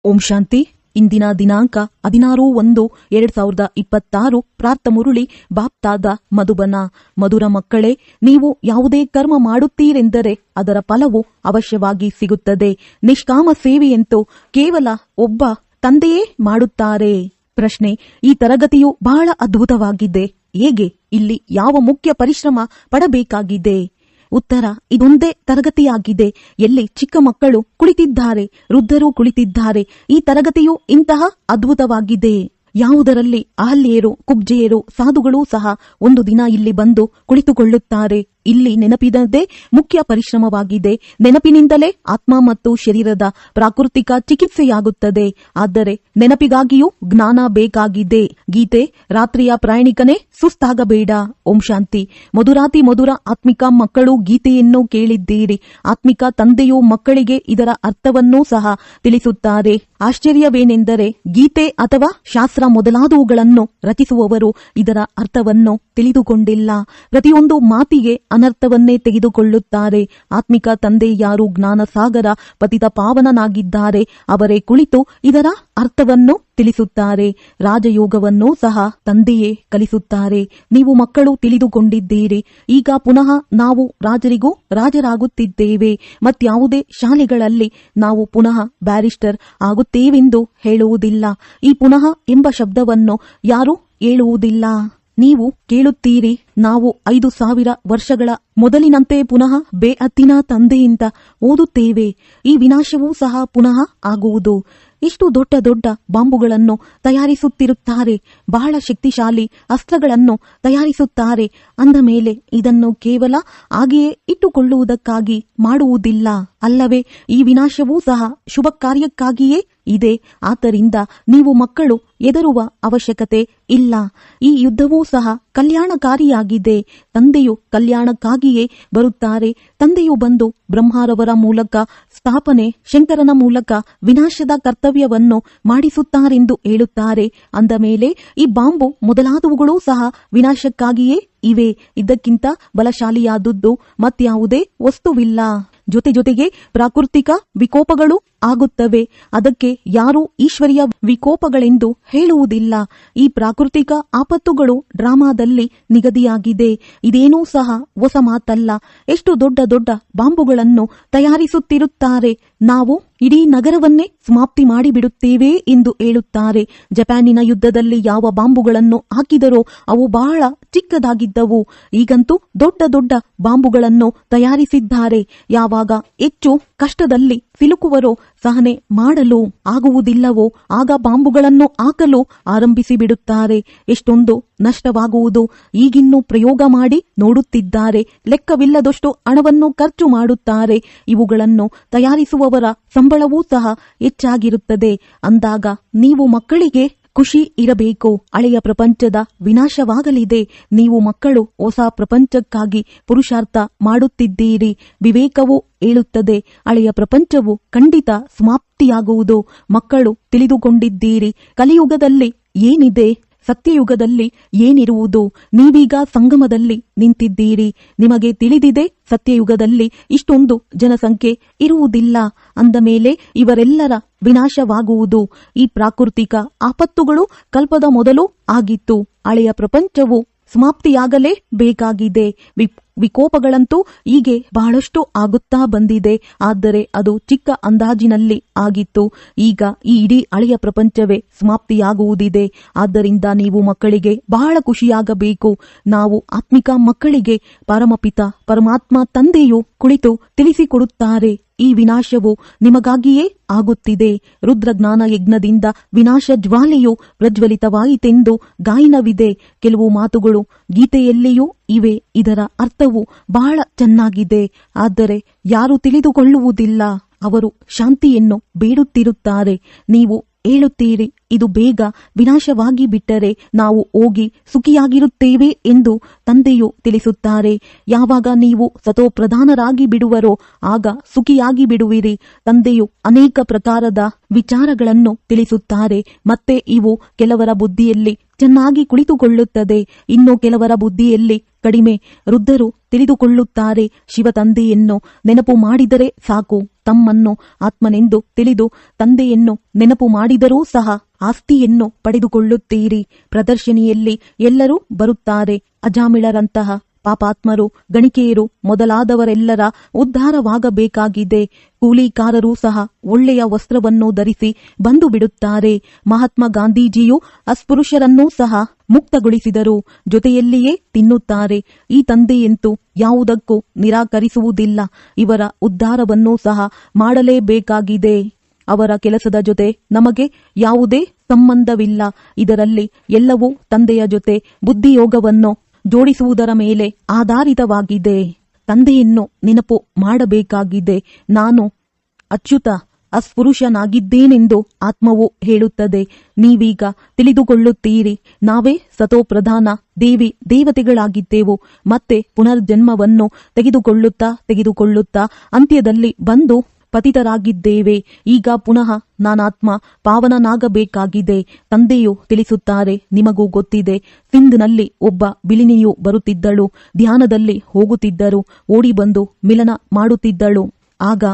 ಓಂ ಶಾಂತಿ. ಇಂದಿನ ದಿನಾಂಕ 16/1/2026. ಪ್ರಾರ್ಥ ಮುರುಳಿ ಬಾಪ್ತಾದ ಮಧುಬನ. ಮಧುರ ಮಕ್ಕಳೇ, ನೀವು ಯಾವುದೇ ಕರ್ಮ ಮಾಡುತ್ತೀರೆಂದರೆ ಅದರ ಫಲವು ಅವಶ್ಯವಾಗಿ ಸಿಗುತ್ತದೆ. ನಿಷ್ಕಾಮ ಸೇವೆಯಂತೂ ಕೇವಲ ಒಬ್ಬ ತಂದೆಯೇ ಮಾಡುತ್ತಾರೆ. ಪ್ರಶ್ನೆ: ಈ ತರಗತಿಯು ಬಹಳ ಅದ್ಭುತವಾಗಿದೆ. ಹೇಗೆ? ಇಲ್ಲಿ ಯಾವ ಮುಖ್ಯ ಪರಿಶ್ರಮ ಪಡಬೇಕಾಗಿದೆ? ಉತ್ತರ: ಇದೊಂದೇ ತರಗತಿಯಾಗಿದೆ ಎಲ್ಲಿ ಚಿಕ್ಕ ಮಕ್ಕಳು ಕುಳಿತಿದ್ದಾರೆ, ವೃದ್ಧರು ಕುಳಿತಿದ್ದಾರೆ. ಈ ತರಗತಿಯು ಇಂತಹ ಅದ್ಭುತವಾಗಿದೆ. ಯಾವುದರಲ್ಲಿ ಅಹಲ್ಯರು, ಕುಬ್ಜೆಯರು, ಸಾಧುಗಳೂ ಸಹ ಒಂದು ದಿನ ಇಲ್ಲಿ ಬಂದು ಕುಳಿತುಕೊಳ್ಳುತ್ತಾರೆ. ಇಲ್ಲಿ ನೆನಪಿನದೇ ಮುಖ್ಯ ಪರಿಶ್ರಮವಾಗಿದೆ. ನೆನಪಿನಿಂದಲೇ ಆತ್ಮ ಮತ್ತು ಶರೀರದ ಪ್ರಾಕೃತಿಕ ಚಿಕಿತ್ಸೆಯಾಗುತ್ತದೆ. ಆದರೆ ನೆನಪಿಗಾಗಿಯೂ ಜ್ಞಾನ ಬೇಕಾಗಿದೆ. ಗೀತೆ: ರಾತ್ರಿಯ ಪ್ರಯಾಣಿಕನೇ ಸುಸ್ತಾಗಬೇಡ. ಓಂ ಶಾಂತಿ. ಮಧುರಾತಿ ಮಧುರ ಆತ್ಮಿಕ ಮಕ್ಕಳು, ಗೀತೆಯನ್ನು ಕೇಳಿದ್ದೀರಿ. ಆತ್ಮಿಕ ತಂದೆಯು ಮಕ್ಕಳಿಗೆ ಇದರ ಅರ್ಥವನ್ನೂ ಸಹ ತಿಳಿಸುತ್ತಾರೆ. ಆಶ್ಚರ್ಯವೇನೆಂದರೆ ಗೀತೆ ಅಥವಾ ಶಾಸ್ತ್ರ ಮೊದಲಾದವುಗಳನ್ನು ರಚಿಸುವವರು ಇದರ ಅರ್ಥವನ್ನು ತಿಳಿದುಕೊಂಡಿಲ್ಲ. ಪ್ರತಿಯೊಂದು ಮಾತಿಗೆ ಅನರ್ಥವನ್ನೇ ತೆಗೆದುಕೊಳ್ಳುತ್ತಾರೆ. ಆತ್ಮಿಕ ತಂದೆ ಯಾರು ಜ್ಞಾನ ಸಾಗರ ಪತಿತ ಪಾವನನಾಗಿದ್ದಾರೆ, ಅವರೇ ಕುಳಿತು ಇದರ ಅರ್ಥವನ್ನು ತಿಳಿಸುತ್ತಾರೆ. ರಾಜಯೋಗವನ್ನೂ ಸಹ ತಂದೆಯೇ ಕಲಿಸುತ್ತಾರೆ. ನೀವು ಮಕ್ಕಳು ತಿಳಿದುಕೊಂಡಿದ್ದೀರಿ. ಈಗ ಪುನಃ ನಾವು ರಾಜರಿಗೂ ರಾಜರಾಗುತ್ತಿದ್ದೇವೆ. ಮತ್ಯಾವುದೇ ಶಾಲೆಗಳಲ್ಲಿ ನಾವು ಪುನಃ ಬ್ಯಾರಿಸ್ಟರ್ ಆಗುತ್ತೇವೆಂದು ಹೇಳುವುದಿಲ್ಲ. ಈ ಪುನಃ ಎಂಬ ಶಬ್ದವನ್ನು ಯಾರೂ ಹೇಳುವುದಿಲ್ಲ. ನೀವು ಕೇಳುತ್ತೀರಿ, ನಾವು 5000 ವರ್ಷಗಳ ಮೊದಲಿನಂತೆ ಪುನಃ ಬೇಅತ್ತಿನ ತಂದೆಯಿಂದ ಓದುತ್ತೇವೆ. ಈ ವಿನಾಶವೂ ಸಹ ಪುನಃ ಆಗುವುದು. ಇಷ್ಟು ದೊಡ್ಡ ದೊಡ್ಡ ಬಾಂಬುಗಳನ್ನು ತಯಾರಿಸುತ್ತಿರುತ್ತಾರೆ. ಬಹಳ ಶಕ್ತಿಶಾಲಿ ಅಸ್ತ್ರಗಳನ್ನು ತಯಾರಿಸುತ್ತಾರೆ. ಅಂದ ಮೇಲೆ ಇದನ್ನು ಕೇವಲ ಹಾಗೆಯೇ ಇಟ್ಟುಕೊಳ್ಳುವುದಕ್ಕಾಗಿ ಮಾಡುವುದಿಲ್ಲ ಅಲ್ಲವೇ? ಈ ವಿನಾಶವೂ ಸಹ ಶುಭ ಕಾರ್ಯಕ್ಕಾಗಿಯೇ ಇದೆ. ಆದ್ದರಿಂದ ನೀವು ಮಕ್ಕಳು ಹೆದರುವ ಅವಶ್ಯಕತೆ ಇಲ್ಲ. ಈ ಯುದ್ಧವೂ ಸಹ ಕಲ್ಯಾಣಕಾರಿಯಾಗಿದೆ. ತಂದೆಯು ಕಲ್ಯಾಣಕ್ಕಾಗಿಯೇ ಬರುತ್ತಾರೆ. ತಂದೆಯು ಬಂದು ಬ್ರಹ್ಮರವರ ಮೂಲಕ ಸ್ಥಾಪನೆ, ಶಂಕರನ ಮೂಲಕ ವಿನಾಶದ ಕರ್ತವ್ಯವನ್ನು ಮಾಡಿಸುತ್ತಾರೆಂದು ಹೇಳುತ್ತಾರೆ. ಅಂದ ಮೇಲೆ ಈ ಬಾಂಬು ಮೊದಲಾದವುಗಳೂ ಸಹ ವಿನಾಶಕ್ಕಾಗಿಯೇ ಇವೆ. ಇದಕ್ಕಿಂತ ಬಲಶಾಲಿಯಾದದ್ದು ಮತ್ಯಾವುದೇ ವಸ್ತುವಿಲ್ಲ. ಜೊತೆಗೆ ಪ್ರಾಕೃತಿಕ ವಿಕೋಪಗಳು ಆಗುತ್ತವೆ. ಅದಕ್ಕೆ ಯಾರೂ ಈಶ್ವರಿಯ ವಿಕೋಪಗಳೆಂದು ಹೇಳುವುದಿಲ್ಲ. ಈ ಪ್ರಾಕೃತಿಕ ಆಪತ್ತುಗಳು ಡ್ರಾಮಾದಲ್ಲಿ ನಿಗದಿಯಾಗಿದೆ. ಇದೇನೂ ಸಹ ಹೊಸ ಮಾತಲ್ಲ. ಎಷ್ಟು ದೊಡ್ಡ ದೊಡ್ಡ ಬಾಂಬುಗಳನ್ನು ತಯಾರಿಸುತ್ತಿರುತ್ತಾರೆ. ನಾವು ಇಡೀ ನಗರವನ್ನೇ ಸಮಾಪ್ತಿ ಮಾಡಿಬಿಡುತ್ತೇವೆ ಎಂದು ಹೇಳುತ್ತಾರೆ. ಜಪಾನಿನ ಯುದ್ಧದಲ್ಲಿ ಯಾವ ಬಾಂಬುಗಳನ್ನು ಹಾಕಿದರೋ ಅವು ಬಹಳ ಚಿಕ್ಕದಾಗಿದ್ದವು. ಈಗಂತೂ ದೊಡ್ಡ ದೊಡ್ಡ ಬಾಂಬುಗಳನ್ನು ತಯಾರಿಸಿದ್ದಾರೆ. ಯಾವಾಗ ಹೆಚ್ಚು ಕಷ್ಟದಲ್ಲಿ ಸಿಲುಕುವರೋ, ಸಹನೆ ಮಾಡಲು ಆಗುವುದಿಲ್ಲವೋ ಆಗ ಬಾಂಬುಗಳನ್ನು ಹಾಕಲು ಆರಂಭಿಸಿಬಿಡುತ್ತಾರೆ. ಎಷ್ಟೊಂದು ನಷ್ಟವಾಗುವುದು. ಈಗಿನ್ನೂ ಪ್ರಯೋಗ ಮಾಡಿ ನೋಡುತ್ತಿದ್ದಾರೆ. ಲೆಕ್ಕವಿಲ್ಲದಷ್ಟು ಹಣವನ್ನು ಖರ್ಚು ಮಾಡುತ್ತಾರೆ. ಇವುಗಳನ್ನು ತಯಾರಿಸುವವರ ಸಂಬಳವೂ ಸಹ ಹೆಚ್ಚಾಗಿರುತ್ತದೆ. ಅಂದಾಗ ನೀವು ಮಕ್ಕಳಿಗೆ ಖುಷಿ ಇರಬೇಕು. ಹಳೆಯ ಪ್ರಪಂಚದ ವಿನಾಶವಾಗಲಿದೆ. ನೀವು ಮಕ್ಕಳು ಹೊಸ ಪ್ರಪಂಚಕ್ಕಾಗಿ ಪುರುಷಾರ್ಥ ಮಾಡುತ್ತಿದ್ದೀರಿ. ವಿವೇಕವು ಹೇಳುತ್ತದೆ, ಹಳೆಯ ಪ್ರಪಂಚವು ಖಂಡಿತ ಸಮಾಪ್ತಿಯಾಗುವುದು. ಮಕ್ಕಳು ತಿಳಿದುಕೊಂಡಿದ್ದೀರಿ ಕಲಿಯುಗದಲ್ಲಿ ಏನಿದೆ, ಸತ್ಯಯುಗದಲ್ಲಿ ಏನಿರುವುದು. ನೀವೀಗ ಸಂಗಮದಲ್ಲಿ ನಿಂತಿದ್ದೀರಿ. ನಿಮಗೆ ತಿಳಿದಿದೆ ಸತ್ಯಯುಗದಲ್ಲಿ ಇಷ್ಟೊಂದು ಜನಸಂಖ್ಯೆ ಇರುವುದಿಲ್ಲ. ಅಂದ ಮೇಲೆ ಇವರೆಲ್ಲರ ವಿನಾಶವಾಗುವುದು. ಈ ಪ್ರಾಕೃತಿಕ ಆಪತ್ತುಗಳು ಕಲ್ಪದ ಮೊದಲು ಆಗಿತ್ತು. ಹಳೆಯ ಪ್ರಪಂಚವು ಸಮಾಪ್ತಿಯಾಗಲೇ ಬೇಕಾಗಿದೆ. ವಿಕೋಪಗಳಂತೂ ಹೀಗೆ ಬಹಳಷ್ಟು ಆಗುತ್ತಾ ಬಂದಿದೆ. ಆದರೆ ಅದು ಚಿಕ್ಕ ಅಂದಾಜಿನಲ್ಲಿ ಆಗಿತ್ತು. ಈಗ ಈ ಇಡೀ ಹಳೆಯ ಪ್ರಪಂಚವೇ ಸಮಾಪ್ತಿಯಾಗುವುದಿದೆ. ಆದ್ದರಿಂದ ನೀವು ಮಕ್ಕಳಿಗೆ ಬಹಳ ಖುಷಿಯಾಗಬೇಕು. ನಾವು ಆತ್ಮಿಕ ಮಕ್ಕಳಿಗೆ ಪರಮಪಿತ ಪರಮಾತ್ಮ ತಂದೆಯು ಕುಳಿತು ತಿಳಿಸಿಕೊಡುತ್ತಾರೆ. ಈ ವಿನಾಶವು ನಿಮಗಾಗಿಯೇ ಆಗುತ್ತಿದೆ. ರುದ್ರಜ್ಞಾನ ಯಜ್ಞದಿಂದ ವಿನಾಶ ಜ್ವಾಲೆಯು ಪ್ರಜ್ವಲಿತವಾಯಿತೆಂದು ಗಾಯನವಿದೆ. ಕೆಲವು ಮಾತುಗಳು ಗೀತೆಯಲ್ಲಿಯೂ ಇವೆ. ಇದರ ಅರ್ಥವು ಬಹಳ ಚೆನ್ನಾಗಿದೆ. ಆದರೆ ಯಾರು ತಿಳಿದುಕೊಳ್ಳುವುದಿಲ್ಲ. ಅವರು ಶಾಂತಿಯನ್ನು ಬೇಡುತ್ತಿರುತ್ತಾರೆ. ನೀವು ಹೇಳುತ್ತೀರಿ, ಇದು ಬೇಗ ವಿನಾಶವಾಗಿ ಬಿಟ್ಟರೆ ನಾವು ಹೋಗಿ ಸುಖಿಯಾಗಿರುತ್ತೇವೆ ಎಂದು ತಂದೆಯು ತಿಳಿಸುತ್ತಾರೆ. ಯಾವಾಗ ನೀವು ಸತೋಪ್ರಧಾನರಾಗಿ ಬಿಡುವರೋ ಆಗ ಸುಖಿಯಾಗಿ ಬಿಡುವಿರಿ. ತಂದೆಯು ಅನೇಕ ಪ್ರಕಾರದ ವಿಚಾರಗಳನ್ನು ತಿಳಿಸುತ್ತಾರೆ. ಮತ್ತೆ ಇವು ಕೆಲವರ ಬುದ್ಧಿಯಲ್ಲಿ ಚೆನ್ನಾಗಿ ಕುಳಿತುಕೊಳ್ಳುತ್ತದೆ. ಇನ್ನು ಕೆಲವರ ಬುದ್ಧಿಯಲ್ಲಿ ಕಡಿಮೆ. ವೃದ್ಧರು ತಿಳಿದುಕೊಳ್ಳುತ್ತಾರೆ, ಶಿವ ತಂದೆಯನ್ನು ನೆನಪು ಮಾಡಿದರೆ ಸಾಕು, ತಮ್ಮನ್ನು ಆತ್ಮನೆಂದು ತಿಳಿದು ತಂದೆಯನ್ನು ನೆನಪು ಮಾಡಿದರೂ ಸಹ ಆಸ್ತಿಯನ್ನು ಪಡೆದುಕೊಳ್ಳುತ್ತೀರಿ. ಪ್ರದರ್ಶನಿಯಲ್ಲಿ ಎಲ್ಲರೂ ಬರುತ್ತಾರೆ. ಅಜಾಮಿಳರಂತಹ ಪಾಪಾತ್ಮರು, ಗಣಿಕೆಯರು ಮೊದಲಾದವರೆಲ್ಲರ ಉದ್ಧಾರವಾಗಬೇಕಾಗಿದೆ. ಕೂಲಿಕಾರರೂ ಸಹ ಒಳ್ಳೆಯ ವಸ್ತ್ರವನ್ನು ಧರಿಸಿ ಬಂದು ಬಿಡುತ್ತಾರೆ. ಮಹಾತ್ಮ ಗಾಂಧೀಜಿಯು ಅಸ್ಪೃಶ್ಯರನ್ನೂ ಸಹ ಮುಕ್ತಗೊಳಿಸಿದರು. ಜೊತೆಯಲ್ಲಿಯೇ ತಿನ್ನುತ್ತಾರೆ. ಈ ತಂದೆಯಂತೂ ಯಾವುದಕ್ಕೂ ನಿರಾಕರಿಸುವುದಿಲ್ಲ. ಇವರ ಉದ್ಧಾರವನ್ನೂ ಸಹ ಮಾಡಲೇಬೇಕಾಗಿದೆ. ಅವರ ಕೆಲಸದ ಜೊತೆ ನಮಗೆ ಯಾವುದೇ ಸಂಬಂಧವಿಲ್ಲ. ಇದರಲ್ಲಿ ಎಲ್ಲವೂ ತಂದೆಯ ಜೊತೆ ಬುದ್ಧಿಯೋಗವನ್ನು ಜೋಡಿಸುವುದರ ಮೇಲೆ ಆಧಾರಿತವಾಗಿದೆ. ತಂದೆಯನ್ನು ನೆನಪು ಮಾಡಬೇಕಾಗಿದೆ. ನಾನು ಅಚ್ಯುತ ಅಸ್ಪೃಶ್ಯನಾಗಿದ್ದೇನೆಂದು ಆತ್ಮವು ಹೇಳುತ್ತದೆ. ನೀವೀಗ ತಿಳಿದುಕೊಳ್ಳುತ್ತೀರಿ, ನಾವೇ ಸತೋಪ್ರಧಾನ ದೇವಿ ದೇವತೆಗಳಾಗಿದ್ದೆವು. ಮತ್ತೆ ಪುನರ್ಜನ್ಮವನ್ನು ತೆಗೆದುಕೊಳ್ಳುತ್ತಾ ಅಂತ್ಯದಲ್ಲಿ ಬಂದು ಪತಿತರಾಗಿದ್ದೇವೆ. ಈಗ ಪುನಃ ನಾನಾತ್ಮ ಪಾವನನಾಗಬೇಕಾಗಿದೆ. ತಂದೆಯು ತಿಳಿಸುತ್ತಾರೆ, ನಿಮಗೂ ಗೊತ್ತಿದೆ, ಸಿಂಧ್ನಲ್ಲಿ ಒಬ್ಬ ಬಿಳಿನಿಯು ಬರುತ್ತಿದ್ದಳು. ಧ್ಯಾನದಲ್ಲಿ ಹೋಗುತ್ತಿದ್ದರು. ಓಡಿ ಬಂದು ಮಿಲನ ಮಾಡುತ್ತಿದ್ದಳು. ಆಗ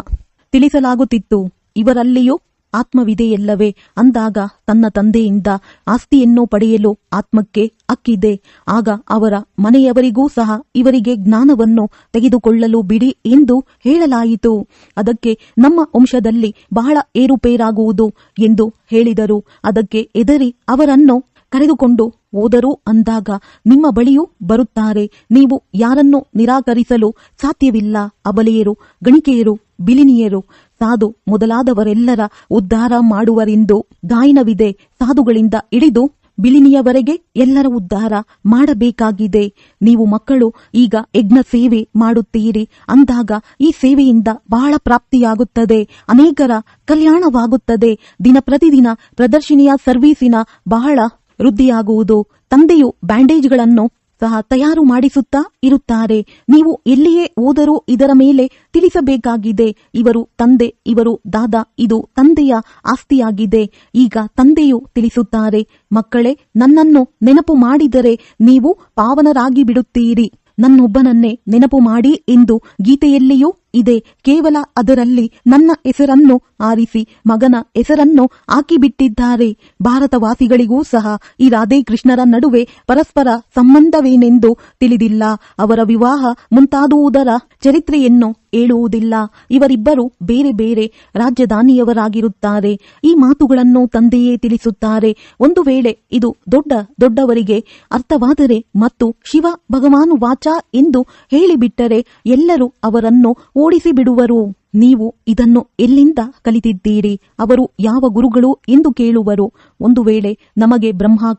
ತಿಳಿಸಲಾಗುತ್ತಿತ್ತು, ಇವರಲ್ಲಿಯೂ ಆತ್ಮವಿದೆಯಲ್ಲವೇ? ಅಂದಾಗ ತನ್ನ ತಂದೆಯಿಂದ ಆಸ್ತಿಯನ್ನು ಪಡೆಯಲು ಆತ್ಮಕ್ಕೆ ಹಕ್ಕಿದೆ. ಆಗ ಅವರ ಮನೆಯವರಿಗೂ ಸಹ ಇವರಿಗೆ ಜ್ಞಾನವನ್ನು ತೆಗೆದುಕೊಳ್ಳಲು ಬಿಡಿ ಎಂದು ಹೇಳಲಾಯಿತು. ಅದಕ್ಕೆ ನಮ್ಮ ವಂಶದಲ್ಲಿ ಬಹಳ ಏರುಪೇರಾಗುವುದು ಎಂದು ಹೇಳಿದರು. ಅದಕ್ಕೆ ಹೆದರಿ ಅವರನ್ನು ಕರೆದುಕೊಂಡು ಹೋದರು. ಅಂದಾಗ ನಿಮ್ಮ ಬಳಿಯೂ ಬರುತ್ತಾರೆ. ನೀವು ಯಾರನ್ನು ನಿರಾಕರಿಸಲು ಸಾಧ್ಯವಿಲ್ಲ. ಅಬಲೆಯರು, ಗಣಿಕೆಯರು, ಬಿಳಿನಿಯರು, ಸಾಧು ಮೊದಲಾದವರೆಲ್ಲರ ಉದ್ಧಾರ ಮಾಡುವರೆಂದು ಗಾಯನವಿದೆ. ಸಾಧುಗಳಿಂದ ಹಿಡಿದು ಬಿಳಿನಿಯವರೆಗೆ ಎಲ್ಲರ ಉದ್ಧಾರ ಮಾಡಬೇಕಾಗಿದೆ. ನೀವು ಮಕ್ಕಳು ಈಗ ಯಜ್ಞ ಸೇವೆ ಮಾಡುತ್ತೀರಿ. ಅಂದಾಗ ಈ ಸೇವೆಯಿಂದ ಬಹಳ ಪ್ರಾಪ್ತಿಯಾಗುತ್ತದೆ. ಅನೇಕರ ಕಲ್ಯಾಣವಾಗುತ್ತದೆ. ದಿನ ಪ್ರತಿದಿನ ಪ್ರದರ್ಶನಿಯ ಸರ್ವೀಸಿನ ಬಹಳ ವೃದ್ಧಿಯಾಗುವುದು. ತಂದೆಯು ಬ್ಯಾಂಡೇಜ್ಗಳನ್ನು ಸಹ ತಯಾರು ಮಾಡಿಸುತ್ತಾ ಇರುತ್ತಾರೆ. ನೀವು ಎಲ್ಲಿಯೇ ಹೋದರೂ ಇದರ ಮೇಲೆ ತಿಳಿಸಬೇಕಾಗಿದೆ, ಇವರು ತಂದೆ, ಇವರು ದಾದಾ, ಇದು ತಂದೆಯ ಆಸ್ತಿಯಾಗಿದೆ. ಈಗ ತಂದೆಯು ತಿಳಿಸುತ್ತಾರೆ, ಮಕ್ಕಳೇ, ನನ್ನನ್ನು ನೆನಪು ಮಾಡಿದರೆ ನೀವು ಪಾವನರಾಗಿ ಬಿಡುತ್ತೀರಿ. ನನ್ನೊಬ್ಬನನ್ನೇ ನೆನಪು ಮಾಡಿ ಎಂದು ಗೀತೆಯಲ್ಲಿಯೂ ಇದೆ. ಕೇವಲ ಅದರಲ್ಲಿ ನನ್ನ ಹೆಸರನ್ನು ಆರಿಸಿ ಮಗನ ಹೆಸರನ್ನು ಹಾಕಿಬಿಟ್ಟಿದ್ದಾರೆ. ಭಾರತವಾಸಿಗಳಿಗೂ ಸಹ ಈ ರಾಧೆ ಕೃಷ್ಣರ ನಡುವೆ ಪರಸ್ಪರ ಸಂಬಂಧವೇನೆಂದು ತಿಳಿದಿಲ್ಲ. ಅವರ ವಿವಾಹ ಮುಂತಾದುವುದರ ಚರಿತ್ರೆಯನ್ನು ಹೇಳುವುದಿಲ್ಲ. ಇವರಿಬ್ಬರು ಬೇರೆ ಬೇರೆ ರಾಜಧಾನಿಯವರಾಗಿರುತ್ತಾರೆ. ಈ ಮಾತುಗಳನ್ನು ತಂದೆಯೇ ತಿಳಿಸುತ್ತಾರೆ. ಒಂದು ವೇಳೆ ಇದು ದೊಡ್ಡವರಿಗೆ ಅರ್ಥವಾದರೆ ಮತ್ತು ಶಿವ ಭಗವಾನು ವಾಚ ಎಂದು ಹೇಳಿಬಿಟ್ಟರೆ ಎಲ್ಲರೂ ಅವರನ್ನು ಓಡಿಸಿ ಬಿಡುವರು. ನೀವು ಇದನ್ನು ಎಲ್ಲಿಂದ ಕಲಿತಿದ್ದೀರಿ? ಅವರು ಯಾವ ಗುರುಗಳು ಎಂದು ಕೇಳುವರು. ಒಂದು ವೇಳೆ ನಮಗೆ ಬ್ರಹ್ಮ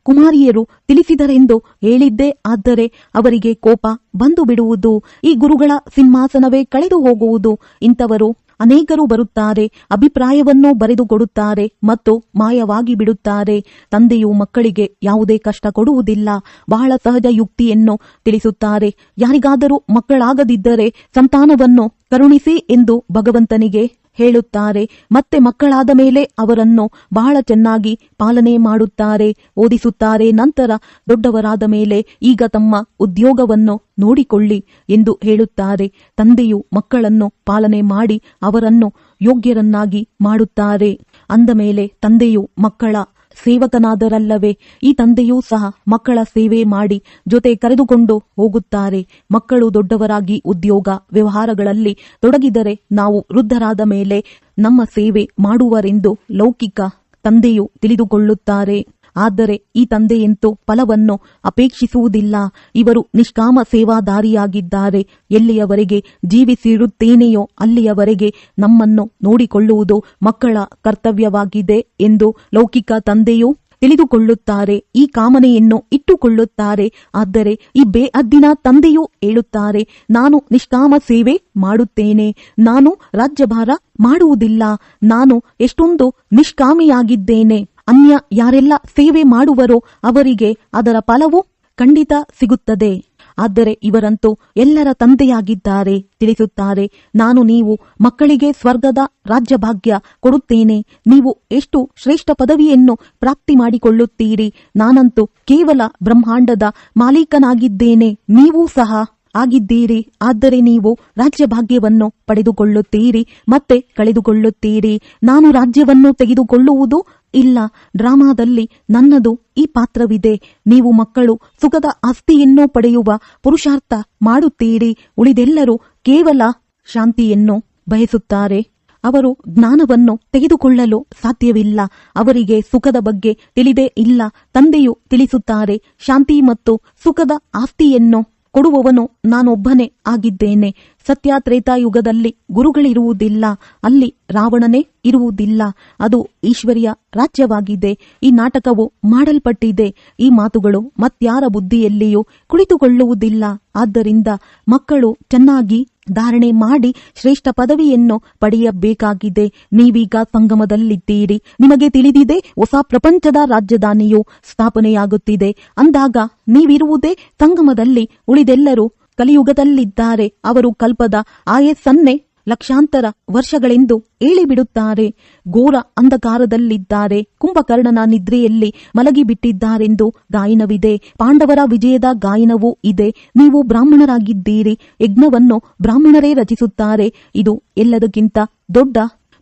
ಕುಮಾರಿಯರು ತಿಳಿಸಿದರೆಂದು ಹೇಳಿದ್ದೇ ಆದರೆ ಅವರಿಗೆ ಕೋಪ ಬಂದು ಬಿಡುವುದು. ಈ ಗುರುಗಳ ಸಿಂಹಾಸನವೇ ಕಳೆದು ಹೋಗುವುದು. ಇಂಥವರು ಅನೇಕರು ಬರುತ್ತಾರೆ, ಅಭಿಪ್ರಾಯವನ್ನು ಬರೆದು ಕೊಡುತ್ತಾರೆ ಮತ್ತು ಮಾಯವಾಗಿ ಬಿಡುತ್ತಾರೆ. ತಂದೆಯು ಮಕ್ಕಳಿಗೆ ಯಾವುದೇ ಕಷ್ಟ ಕೊಡುವುದಿಲ್ಲ. ಬಹಳ ಸಹಜ ಯುಕ್ತಿಯನ್ನು ತಿಳಿಸುತ್ತಾರೆ. ಯಾರಿಗಾದರೂ ಮಕ್ಕಳಾಗದಿದ್ದರೆ ಸಂತಾನವನ್ನು ಕರುಣಿಸಿ ಎಂದು ಭಗವಂತನಿಗೆ ಹೇಳುತ್ತಾರೆ. ಮತ್ತೆ ಮಕ್ಕಳಾದ ಮೇಲೆ ಅವರನ್ನು ಬಹಳ ಚೆನ್ನಾಗಿ ಪಾಲನೆ ಮಾಡುತ್ತಾರೆ, ಓದಿಸುತ್ತಾರೆ. ನಂತರ ದೊಡ್ಡವರಾದ ಮೇಲೆ ಈಗ ತಮ್ಮ ಉದ್ಯೋಗವನ್ನು ನೋಡಿಕೊಳ್ಳಿ ಎಂದು ಹೇಳುತ್ತಾರೆ. ತಂದೆಯು ಮಕ್ಕಳನ್ನು ಪಾಲನೆ ಮಾಡಿ ಅವರನ್ನು ಯೋಗ್ಯರನ್ನಾಗಿ ಮಾಡುತ್ತಾರೆ. ಅಂದ ಮೇಲೆ ತಂದೆಯು ಮಕ್ಕಳ ಸೇವಕನಾದರಲ್ಲವೇ? ಈ ತಂದೆಯೂ ಸಹ ಮಕ್ಕಳ ಸೇವೆ ಮಾಡಿ ಜೊತೆ ಕರೆದುಕೊಂಡು ಹೋಗುತ್ತಾರೆ. ಮಕ್ಕಳು ದೊಡ್ಡವರಾಗಿ ಉದ್ಯೋಗ ವ್ಯವಹಾರಗಳಲ್ಲಿ ತೊಡಗಿದರೆ ನಾವು ವೃದ್ಧರಾದ ಮೇಲೆ ನಮ್ಮ ಸೇವೆ ಮಾಡುವರೆಂದು ಲೌಕಿಕ ತಂದೆಯು ತಿಳಿದುಕೊಳ್ಳುತ್ತಾರೆ. ಆದರೆ ಈ ತಂದೆಯಂತೂ ಫಲವನ್ನು ಅಪೇಕ್ಷಿಸುವುದಿಲ್ಲ. ಇವರು ನಿಷ್ಕಾಮ ಸೇವಾದಾರಿಯಾಗಿದ್ದಾರೆ. ಎಲ್ಲಿಯವರೆಗೆ ಜೀವಿಸಿರುತ್ತೇನೆಯೋ ಅಲ್ಲಿಯವರೆಗೆ ನಮ್ಮನ್ನು ನೋಡಿಕೊಳ್ಳುವುದು ಮಕ್ಕಳ ಕರ್ತವ್ಯವಾಗಿದೆ ಎಂದು ಲೌಕಿಕ ತಂದೆಯು ತಿಳಿದುಕೊಳ್ಳುತ್ತಾರೆ. ಈ ಕಾಮನೆಯನ್ನು ಇಟ್ಟುಕೊಳ್ಳುತ್ತಾರೆ. ಆದರೆ ಈ ಬೇಅದ್ದಿನ ತಂದೆಯು ಹೇಳುತ್ತಾರೆ, ನಾನು ನಿಷ್ಕಾಮ ಸೇವೆ ಮಾಡುತ್ತೇನೆ, ನಾನು ರಾಜ್ಯಭಾರ ಮಾಡುವುದಿಲ್ಲ, ನಾನು ಎಷ್ಟೊಂದು ನಿಷ್ಕಾಮಿಯಾಗಿದ್ದೇನೆ. ಅನ್ಯ ಯಾರೆಲ್ಲ ಸೇವೆ ಮಾಡುವರೋ ಅವರಿಗೆ ಅದರ ಫಲವು ಖಂಡಿತ ಸಿಗುತ್ತದೆ. ಆದರೆ ಇವರಂತೂ ಎಲ್ಲರ ತಂದೆಯಾಗಿದ್ದಾರೆ. ತಿಳಿಸುತ್ತಾರೆ, ನಾನು ನೀವು ಮಕ್ಕಳಿಗೆ ಸ್ವರ್ಗದ ರಾಜ್ಯಭಾಗ್ಯ ಕೊಡುತ್ತೇನೆ. ನೀವು ಎಷ್ಟು ಶ್ರೇಷ್ಠ ಪದವಿಯನ್ನು ಪ್ರಾಪ್ತಿ ಮಾಡಿಕೊಳ್ಳುತ್ತೀರಿ. ನಾನಂತೂ ಕೇವಲ ಬ್ರಹ್ಮಾಂಡದ ಮಾಲೀಕನಾಗಿದ್ದೇನೆ, ನೀವೂ ಸಹ ಆಗಿದ್ದೀರಿ. ಆದರೆ ನೀವು ರಾಜ್ಯಭಾಗ್ಯವನ್ನು ಪಡೆದುಕೊಳ್ಳುತ್ತೀರಿ ಮತ್ತೆ ಕಳೆದುಕೊಳ್ಳುತ್ತೀರಿ. ನಾನು ರಾಜ್ಯವನ್ನು ತೆಗೆದುಕೊಳ್ಳುವುದು ಇಲ್ಲ. ಡ್ರಾಮಾದಲ್ಲಿ ನನ್ನದು ಈ ಪಾತ್ರವಿದೆ. ನೀವು ಮಕ್ಕಳು ಸುಖದ ಆಸ್ತಿಯನ್ನು ಪಡೆಯುವ ಪುರುಷಾರ್ಥ ಮಾಡುತ್ತೀರಿ. ಉಳಿದೆಲ್ಲರೂ ಕೇವಲ ಶಾಂತಿಯನ್ನು ಬಯಸುತ್ತಾರೆ. ಅವರು ಜ್ಞಾನವನ್ನು ತೆಗೆದುಕೊಳ್ಳಲು ಸಾಧ್ಯವಿಲ್ಲ. ಅವರಿಗೆ ಸುಖದ ಬಗ್ಗೆ ತಿಳಿದೇ ಇಲ್ಲ. ತಂದೆಯು ತಿಳಿಸುತ್ತಾರೆ, ಶಾಂತಿ ಮತ್ತು ಸುಖದ ಆಸ್ತಿಯನ್ನು ಕೊಡುವವನು ನಾನೊಬ್ಬನೇ ಆಗಿದ್ದೇನೆ. ಸತ್ಯ ತ್ರೇತಾಯುಗದಲ್ಲಿ ಗುರುಗಳಿರುವುದಿಲ್ಲ. ಅಲ್ಲಿ ರಾವಣನೇ ಇರುವುದಿಲ್ಲ. ಅದು ಈಶ್ವರಿಯ ರಾಜ್ಯವಾಗಿದೆ. ಈ ನಾಟಕವು ಮಾಡಲ್ಪಟ್ಟಿದೆ. ಈ ಮಾತುಗಳು ಮತ್ಯಾರ ಬುದ್ಧಿಯಲ್ಲಿಯೂ ಕುಳಿತುಕೊಳ್ಳುವುದಿಲ್ಲ. ಆದ್ದರಿಂದ ಮಕ್ಕಳು ಚೆನ್ನಾಗಿ ಧಾರಣೆ ಮಾಡಿ ಶ್ರೇಷ್ಠ ಪದವಿಯನ್ನು ಪಡೆಯಬೇಕಾಗಿದೆ. ನೀವೀಗ ಸಂಗಮದಲ್ಲಿದ್ದೀರಿ. ನಿಮಗೆ ತಿಳಿದಿದೆ, ಹೊಸ ಪ್ರಪಂಚದ ರಾಜಧಾನಿಯು ಸ್ಥಾಪನೆಯಾಗುತ್ತಿದೆ. ಅಂದಾಗ ನೀವಿರುವುದೇ ಸಂಗಮದಲ್ಲಿ. ಉಳಿದೆಲ್ಲರೂ ಕಲಿಯುಗದಲ್ಲಿದ್ದಾರೆ. ಅವರು ಕಲ್ಪದ ಆಯಸ್ಸನ್ನೇ ಲಕ್ಷಾಂತರ ವರ್ಷಗಳೆಂದು ಹೇಳಿಬಿಡುತ್ತಾರೆ. ಘೋರ ಅಂಧಕಾರದಲ್ಲಿದ್ದಾರೆ. ಕುಂಭಕರ್ಣನ ನಿದ್ರೆಯಲ್ಲಿ ಮಲಗಿಬಿಟ್ಟಿದ್ದಾರೆಂದು ಗಾಯನವಿದೆ. ಪಾಂಡವರ ವಿಜಯದ ಗಾಯನವೂ ಇದೆ. ನೀವು ಬ್ರಾಹ್ಮಣರಾಗಿದ್ದೀರಿ. ಯಜ್ಞವನ್ನು ಬ್ರಾಹ್ಮಣರೇ ರಚಿಸುತ್ತಾರೆ. ಇದು ಎಲ್ಲದಕ್ಕಿಂತ ದೊಡ್ಡ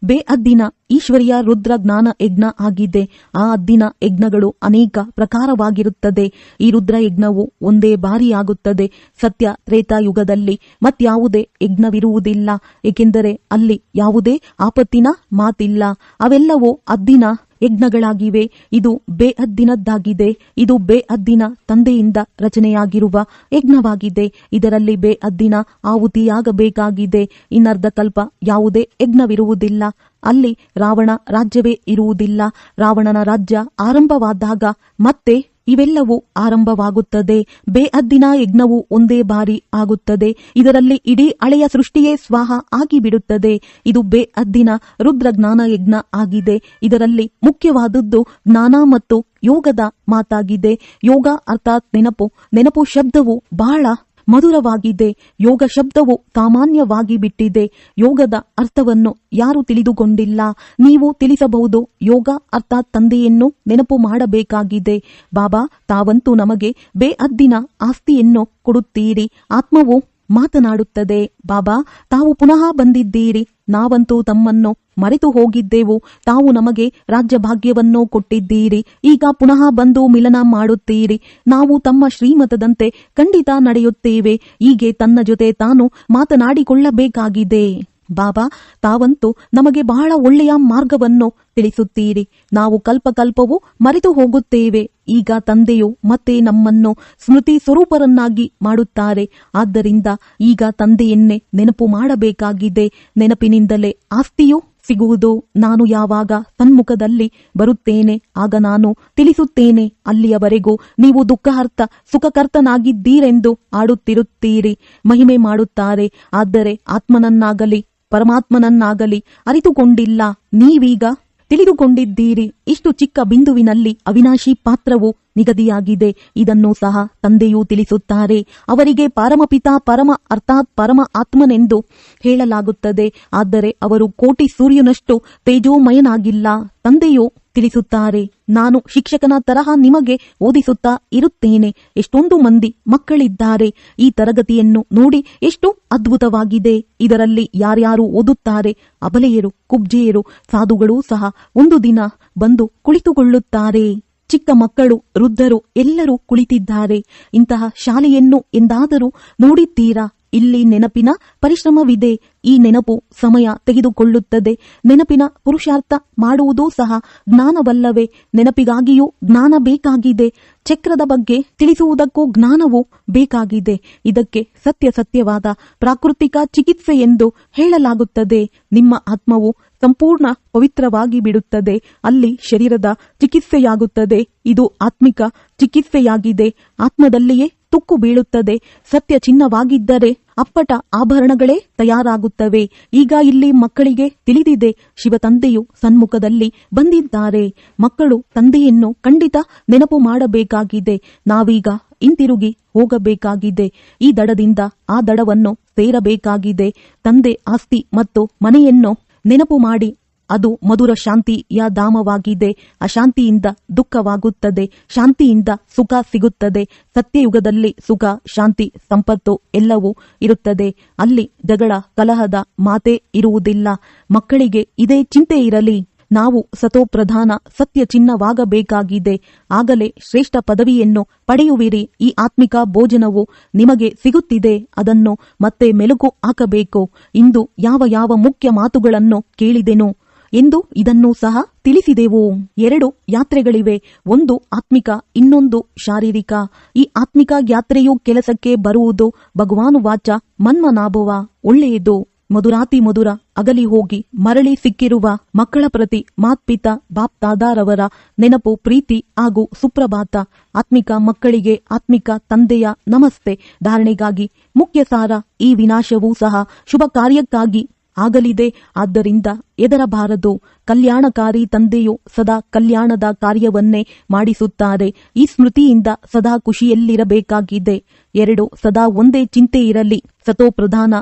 ಬೇಅದ್ದಿನ ಈಶ್ವರಿಯ ರುದ್ರ ಜ್ಞಾನ ಯಜ್ಞ ಆಗಿದೆ. ಆ ಅದ್ದಿನ ಯಜ್ಞಗಳು ಅನೇಕ ಪ್ರಕಾರವಾಗಿರುತ್ತದೆ. ಈ ರುದ್ರ ಯಜ್ಞವು ಒಂದೇ ಬಾರಿಯಾಗುತ್ತದೆ. ಸತ್ಯ ತ್ರೇತಾಯುಗದಲ್ಲಿ ಮತ್ಯಾವುದೇ ಯಜ್ಞವಿರುವುದಿಲ್ಲ. ಏಕೆಂದರೆ ಅಲ್ಲಿ ಯಾವುದೇ ಆಪತ್ತಿನ ಮಾತಿಲ್ಲ. ಅವೆಲ್ಲವೂ ಅದ್ದಿನ ಯಜ್ಞಗಳಾಗಿವೆ. ಇದು ಬೇಅದ್ದಿನದ್ದಾಗಿದೆ. ಇದು ಬೇಅದ್ದಿನ ತಂದೆಯಿಂದ ರಚನೆಯಾಗಿರುವ ಯಜ್ಞವಾಗಿದೆ. ಇದರಲ್ಲಿ ಬೇಅದ್ದಿನ ಆಹುತಿಯಾಗಬೇಕಾಗಿದೆ. ಇನ್ನರ್ಧ ಕಲ್ಪ ಯಾವುದೇ ಯಜ್ಞವಿರುವುದಿಲ್ಲ. ಅಲ್ಲಿ ರಾವಣ ರಾಜ್ಯವೇ ಇರುವುದಿಲ್ಲ. ರಾವಣನ ರಾಜ್ಯ ಆರಂಭವಾದಾಗ ಮತ್ತೆ ಇವೆಲ್ಲವೂ ಆರಂಭವಾಗುತ್ತದೆ. ಬೇಅದ್ದಿನ ಯಜ್ಞವು ಒಂದೇ ಬಾರಿ ಆಗುತ್ತದೆ. ಇದರಲ್ಲಿ ಇಡೀ ಹಳೆಯ ಸೃಷ್ಟಿಯೇ ಸ್ವಾಹ ಆಗಿಬಿಡುತ್ತದೆ. ಇದು ಬೇಅದ್ದಿನ ರುದ್ರ ಜ್ಞಾನ ಯಜ್ಞ ಆಗಿದೆ. ಇದರಲ್ಲಿ ಮುಖ್ಯವಾದದ್ದು ಜ್ಞಾನ ಮತ್ತು ಯೋಗದ ಮಾತಾಗಿದೆ. ಯೋಗ ಅರ್ಥಾತ್ ನೆನಪು. ನೆನಪು ಶಬ್ದವು ಬಹಳ ಮಧುರವಾಗಿದೆ. ಯೋಗ ಶಬ್ದವು ಸಾಮಾನ್ಯವಾಗಿ ಬಿಟ್ಟಿದೆ. ಯೋಗದ ಅರ್ಥವನ್ನು ಯಾರು ತಿಳಿದುಕೊಂಡಿಲ್ಲ. ನೀವು ತಿಳಿಸಬಹುದು. ಯೋಗ ಅರ್ಥಾತ್ ತಂದೆಯನ್ನು ನೆನಪು ಮಾಡಬೇಕಾಗಿದೆ. ಬಾಬಾ ತಾವಂತೂ ನಮಗೆ ಬೇಅದ್ದಿನ ಆಸ್ತಿಯನ್ನು ಕೊಡುತ್ತೀರಿ. ಆತ್ಮವು ಮಾತನಾಡುತ್ತದೆ, ಬಾಬಾ ತಾವು ಪುನಃ ಬಂದಿದ್ದೀರಿ. ನಾವಂತೂ ತಮ್ಮನ್ನು ಮರೆತು ಹೋಗಿದ್ದೆವು. ತಾವು ನಮಗೆ ರಾಜ್ಯಭಾಗ್ಯವನ್ನು ಕೊಟ್ಟಿದ್ದೀರಿ. ಈಗ ಪುನಃ ಬಂದು ಮಿಲನ ಮಾಡುತ್ತೀರಿ. ನಾವು ತಮ್ಮ ಶ್ರೀಮತದಂತೆ ಖಂಡಿತ ನಡೆಯುತ್ತೇವೆ. ಹೀಗೆ ತನ್ನ ಜೊತೆ ತಾನು ಮಾತನಾಡಿಕೊಳ್ಳಬೇಕಾಗಿದೆ. ಬಾಬಾ ತಾವಂತೂ ನಮಗೆ ಬಹಳ ಒಳ್ಳೆಯ ಮಾರ್ಗವನ್ನು ತಿಳಿಸುತ್ತೀರಿ. ನಾವು ಕಲ್ಪಕಲ್ಪವೂ ಮರೆತು ಹೋಗುತ್ತೇವೆ. ಈಗ ತಂದೆಯು ಮತ್ತೆ ನಮ್ಮನ್ನು ಸ್ಮೃತಿ ಸ್ವರೂಪರನ್ನಾಗಿ ಮಾಡುತ್ತಾರೆ. ಆದ್ದರಿಂದ ಈಗ ತಂದೆಯನ್ನೇ ನೆನಪು ಮಾಡಬೇಕಾಗಿದೆ. ನೆನಪಿನಿಂದಲೇ ಆಸ್ತಿಯು ಸಿಗುವುದು. ನಾನು ಯಾವಾಗ ಸನ್ಮುಖದಲ್ಲಿ ಬರುತ್ತೇನೆ ಆಗ ನಾನು ತಿಳಿಸುತ್ತೇನೆ. ಅಲ್ಲಿಯವರೆಗೂ ನೀವು ದುಃಖಹರ್ತ ಸುಖಕರ್ತನಾಗಿದ್ದೀರೆಂದು ಆಡುತ್ತಿರುತ್ತೀರಿ. ಮಹಿಮೆ ಮಾಡುತ್ತಾರೆ. ಆದರೆ ಆತ್ಮನನ್ನಾಗಲಿ ಪರಮಾತ್ಮನನ್ನಾಗಲಿ ಅರಿತುಕೊಂಡಿಲ್ಲ. ನೀವೀಗ ತಿಳಿದುಕೊಂಡಿದ್ದೀರಿ. ಇಷ್ಟು ಚಿಕ್ಕ ಬಿಂದುವಿನಲ್ಲಿ ಅವಿನಾಶಿ ಪಾತ್ರವು ನಿಗದಿಯಾಗಿದೆ. ಇದನ್ನು ಸಹ ತಂದೆಯೂ ತಿಳಿಸುತ್ತಾರೆ. ಅವರಿಗೆ ಪರಮಪಿತ ಪರಮ ಅರ್ಥಾತ್ ಪರಮ ಆತ್ಮನೆಂದು ಹೇಳಲಾಗುತ್ತದೆ. ಆದರೆ ಅವರು ಕೋಟಿ ಸೂರ್ಯನಷ್ಟು ತೇಜೋಮಯನಾಗಿಲ್ಲ. ತಂದೆಯು ತಿಳಿಸುತ್ತಾರೆ, ನಾನು ಶಿಕ್ಷಕನ ತರಹ ನಿಮಗೆ ಓದಿಸುತ್ತಾ ಇರುತ್ತೇನೆ. ಎಷ್ಟೊಂದು ಮಂದಿ ಮಕ್ಕಳಿದ್ದಾರೆ. ಈ ತರಗತಿಯನ್ನು ನೋಡಿ ಎಷ್ಟು ಅದ್ಭುತವಾಗಿದೆ. ಇದರಲ್ಲಿ ಯಾರ್ಯಾರು ಓದುತ್ತಾರೆ? ಅಬಲೆಯರು, ಕುಬ್ಜೆಯರು, ಸಾಧುಗಳೂ ಸಹ ಒಂದು ದಿನ ಬಂದು ಕುಳಿತುಕೊಳ್ಳುತ್ತಾರೆ. ಚಿಕ್ಕ ಮಕ್ಕಳು, ವೃದ್ಧರು ಎಲ್ಲರೂ ಕುಳಿತಿದ್ದಾರೆ. ಇಂತಹ ಶಾಲೆಯನ್ನು ಎಂದಾದರೂ ನೋಡಿದ್ದೀರಾ? ಇಲ್ಲಿ ನೆನಪಿನ ಪರಿಶ್ರಮವಿದೆ. ಈ ನೆನಪು ಸಮಯ ತೆಗೆದುಕೊಳ್ಳುತ್ತದೆ. ನೆನಪಿನ ಪುರುಷಾರ್ಥ ಮಾಡುವುದೂ ಸಹ ಜ್ಞಾನವಲ್ಲವೇ? ನೆನಪಿಗಾಗಿಯೂ ಜ್ಞಾನ ಬೇಕಾಗಿದೆ. ಚಕ್ರದ ಬಗ್ಗೆ ತಿಳಿಸುವುದಕ್ಕೂ ಜ್ಞಾನವೂ ಬೇಕಾಗಿದೆ. ಇದಕ್ಕೆ ಸತ್ಯವಾದ ಪ್ರಾಕೃತಿಕ ಚಿಕಿತ್ಸೆ ಎಂದು ಹೇಳಲಾಗುತ್ತದೆ. ನಿಮ್ಮ ಆತ್ಮವು ಸಂಪೂರ್ಣ ಪವಿತ್ರವಾಗಿ ಬಿಡುತ್ತದೆ. ಅಲ್ಲಿ ಶರೀರದ ಚಿಕಿತ್ಸೆಯಾಗುತ್ತದೆ. ಇದು ಆತ್ಮಿಕ ಚಿಕಿತ್ಸೆಯಾಗಿದೆ. ಆತ್ಮದಲ್ಲಿಯೇ ತುಕ್ಕು ಬೀಳುತ್ತದೆ. ಸತ್ಯ ಚಿನ್ನವಾಗಿದ್ದರೆ ಅಪ್ಪಟ ಆಭರಣಗಳೇ ತಯಾರಾಗುತ್ತವೆ. ಈಗ ಇಲ್ಲಿ ಮಕ್ಕಳಿಗೆ ತಿಳಿದಿದೆ, ಶಿವತಂದೆಯು ಸನ್ಮುಖದಲ್ಲಿ ಬಂದಿದ್ದಾರೆ. ಮಕ್ಕಳು ತಂದೆಯನ್ನು ಖಂಡಿತ ನೆನಪು ಮಾಡಬೇಕಾಗಿದೆ. ನಾವೀಗ ಹಿಂತಿರುಗಿ ಹೋಗಬೇಕಾಗಿದೆ. ಈ ದಡದಿಂದ ಆ ದಡವನ್ನು ಸೇರಬೇಕಾಗಿದೆ. ತಂದೆ ಆಸ್ತಿ ಮತ್ತು ಮನೆಯನ್ನು ನೆನಪು ಮಾಡಿ. ಅದು ಮಧುರ ಶಾಂತಿಯ ಧಾಮವಾಗಿದೆ. ಅಶಾಂತಿಯಿಂದ ದುಃಖವಾಗುತ್ತದೆ, ಶಾಂತಿಯಿಂದ ಸುಖ ಸಿಗುತ್ತದೆ. ಸತ್ಯಯುಗದಲ್ಲಿ ಸುಖ, ಶಾಂತಿ, ಸಂಪತ್ತು ಎಲ್ಲವೂ ಇರುತ್ತದೆ. ಅಲ್ಲಿ ಜಗಳ, ಕಲಹದ ಮಾತೇ ಇರುವುದಿಲ್ಲ. ಮಕ್ಕಳಿಗೆ ಇದೇ ಚಿಂತೆ ಇರಲಿ. ನಾವು ಸತೋಪ್ರಧಾನ ಸತ್ಯ ಚಿನ್ನವಾಗಬೇಕಾಗಿದೆ. ಆಗಲೇ ಶ್ರೇಷ್ಠ ಪದವಿಯನ್ನು ಪಡೆಯುವಿರಿ. ಈ ಆತ್ಮಿಕ ಭೋಜನವು ನಿಮಗೆ ಸಿಗುತ್ತಿದೆ, ಅದನ್ನು ಮತ್ತೆ ಮೆಲುಕು ಹಾಕಬೇಕು. ಇಂದು ಯಾವ ಯಾವ ಮುಖ್ಯ ಮಾತುಗಳನ್ನು ಕೇಳಿದೆನು ಎಂದು ಇದನ್ನು ಸಹ ತಿಳಿಸಿದೆವು. 2 ಯಾತ್ರೆಗಳಿವೆ, ಒಂದು ಆತ್ಮಿಕ, ಇನ್ನೊಂದು ಶಾರೀರಿಕ. ಈ ಆತ್ಮಿಕ ಯಾತ್ರೆಯು ಕೆಲಸಕ್ಕೆ ಬರುವುದು. ಭಗವಾನುವಾಚ ಮನ್ಮನಾಭವ, ಒಳ್ಳೆಯದು. ಮಧುರಾತಿ ಮಧುರ ಅಗಲಿ ಹೋಗಿ ಮರಳಿ ಸಿಕ್ಕಿರುವ ಮಕ್ಕಳ ಪ್ರತಿ ಮಾತ್ಪಿತಾ ಬಾಪ್ದಾದಾರವರ ನೆನಪು, ಪ್ರೀತಿ ಹಾಗೂ ಸುಪ್ರಭಾತ. ಆತ್ಮಿಕ ಮಕ್ಕಳಿಗೆ ಆತ್ಮಿಕ ತಂದೆಯ ನಮಸ್ತೆ. ಧಾರಣೆಗಾಗಿ ಮುಖ್ಯ ಸಾರ: ಈ ವಿನಾಶವೂ ಸಹ ಶುಭ ಕಾರ್ಯಕ್ಕಾಗಿ ಆಗಲಿದೆ. ಆದ್ದರಿಂದ ಹೆದರಬಾರದು. ಕಲ್ಯಾಣಕಾರಿ ತಂದೆಯು ಸದಾ ಕಲ್ಯಾಣದ ಕಾರ್ಯವನ್ನೇ ಮಾಡಿಸುತ್ತಾರೆ. ಈ ಸ್ಮೃತಿಯಿಂದ ಸದಾ ಖುಷಿಯಲ್ಲಿರಬೇಕಾಗಿದೆ. 2 ಸದಾ ಒಂದೇ ಚಿಂತೆ ಇರಲಿ. ಸತೋಪ್ರಧಾನ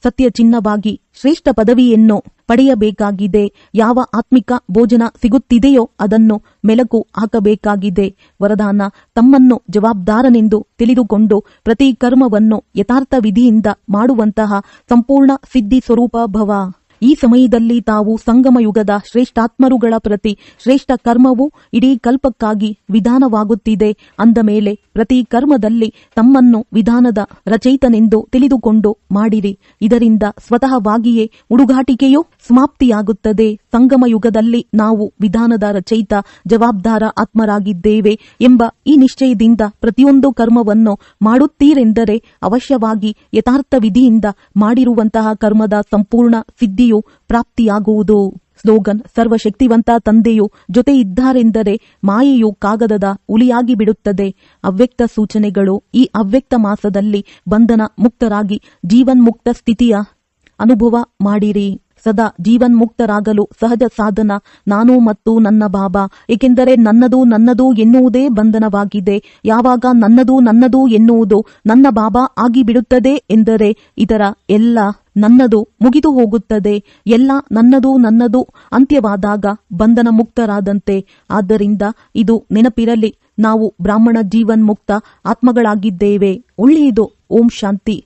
ಸತ್ಯ ಚಿನ್ನವಾಗಿ ಶ್ರೇಷ್ಠ ಪದವಿಯನ್ನು ಪಡೆಯಬೇಕಾಗಿದೆ. ಯಾವ ಆತ್ಮಿಕ ಭೋಜನ ಸಿಗುತ್ತಿದೆಯೋ ಅದನ್ನು ಮೆಲುಕು ಹಾಕಬೇಕಾಗಿದೆ. ವರದಾನ: ತಮ್ಮನ್ನು ಜವಾಬ್ದಾರನೆಂದು ತಿಳಿದುಕೊಂಡು ಪ್ರತಿ ಕರ್ಮವನ್ನು ಯಥಾರ್ಥ ವಿಧಿಯಿಂದ ಮಾಡುವಂತಹ ಸಂಪೂರ್ಣ ಸಿದ್ಧಿ ಸ್ವರೂಪ ಭವ. ಈ ಸಮಯದಲ್ಲಿ ತಾವು ಸಂಗಮ ಯುಗದ ಶ್ರೇಷ್ಠಾತ್ಮರುಗಳ ಪ್ರತಿ ಶ್ರೇಷ್ಠ ಕರ್ಮವು ಇಡೀ ಕಲ್ಪಕ್ಕಾಗಿ ವಿಧಾನವಾಗುತ್ತಿದೆ. ಅಂದ ಮೇಲೆ ಪ್ರತಿ ಕರ್ಮದಲ್ಲಿ ತಮ್ಮನ್ನು ವಿಧಾನದ ರಚಯಿತನೆಂದು ತಿಳಿದುಕೊಂಡು ಮಾಡಿರಿ. ಇದರಿಂದ ಸ್ವತಃವಾಗಿಯೇ ಹುಡುಗಾಟಿಕೆಯು ಸಮಾಪ್ತಿಯಾಗುತ್ತದೆ. ಸಂಗಮ ಯುಗದಲ್ಲಿ ನಾವು ವಿಧಾನದ ರಚಯಿತ, ಜವಾಬ್ದಾರ ಆತ್ಮರಾಗಿದ್ದೇವೆ ಎಂಬ ಈ ನಿಶ್ಚಯದಿಂದ ಪ್ರತಿಯೊಂದು ಕರ್ಮವನ್ನು ಮಾಡುತ್ತೀರೆಂದರೆ ಅವಶ್ಯವಾಗಿ ಯಥಾರ್ಥ ವಿಧಿಯಿಂದ ಮಾಡಿರುವಂತಹ ಕರ್ಮದ ಸಂಪೂರ್ಣ ಸಿದ್ಧಿಯು ಪ್ರಾಪ್ತಿಯಾಗುವುದು. ಸ್ಲೋಗನ್: ಸರ್ವಶಕ್ತಿವಂತ ತಂದೆಯು ಜೊತೆ ಇದ್ದಾರೆಂದರೆ ಮಾಯೆಯು ಕಾಗದದ ಹುಲಿಯಾಗಿ ಬಿಡುತ್ತದೆ. ಅವ್ಯಕ್ತ ಸೂಚನೆಗಳು: ಈ ಅವ್ಯಕ್ತ ಮಾಸದಲ್ಲಿ ಬಂಧನ ಮುಕ್ತರಾಗಿ ಜೀವನ್ಮುಕ್ತ ಸ್ಥಿತಿಯ ಅನುಭವ ಮಾಡಿರಿ. ಸದಾ ಜೀವನ್ಮುಕ್ತರಾಗಲು ಸಹಜ ಸಾಧನ ನಾನು ಮತ್ತು ನನ್ನ ಬಾಬಾ. ಏಕೆಂದರೆ ನನ್ನದು ಎನ್ನುವುದೇ ಬಂಧನವಾಗಿದೆ. ಯಾವಾಗ ನನ್ನದು ಎನ್ನುವುದು ನನ್ನ ಬಾಬಾ ಆಗಿಬಿಡುತ್ತದೆ ಎಂದರೆ ಇದರ ಎಲ್ಲ ನನ್ನದು ಮುಗಿದು ಹೋಗುತ್ತದೆ. ಎಲ್ಲ ನನ್ನದು ಅಂತ್ಯವಾದಾಗ ಬಂಧನ ಮುಕ್ತರಾದಂತೆ. ಆದ್ದರಿಂದ ಇದು ನೆನಪಿರಲಿ, ನಾವು ಬ್ರಾಹ್ಮಣ ಜೀವನ್ಮುಕ್ತ ಆತ್ಮಗಳಾಗಿದ್ದೇವೆ. ಒಳ್ಳೆಯದು. ಓಂ ಶಾಂತಿ.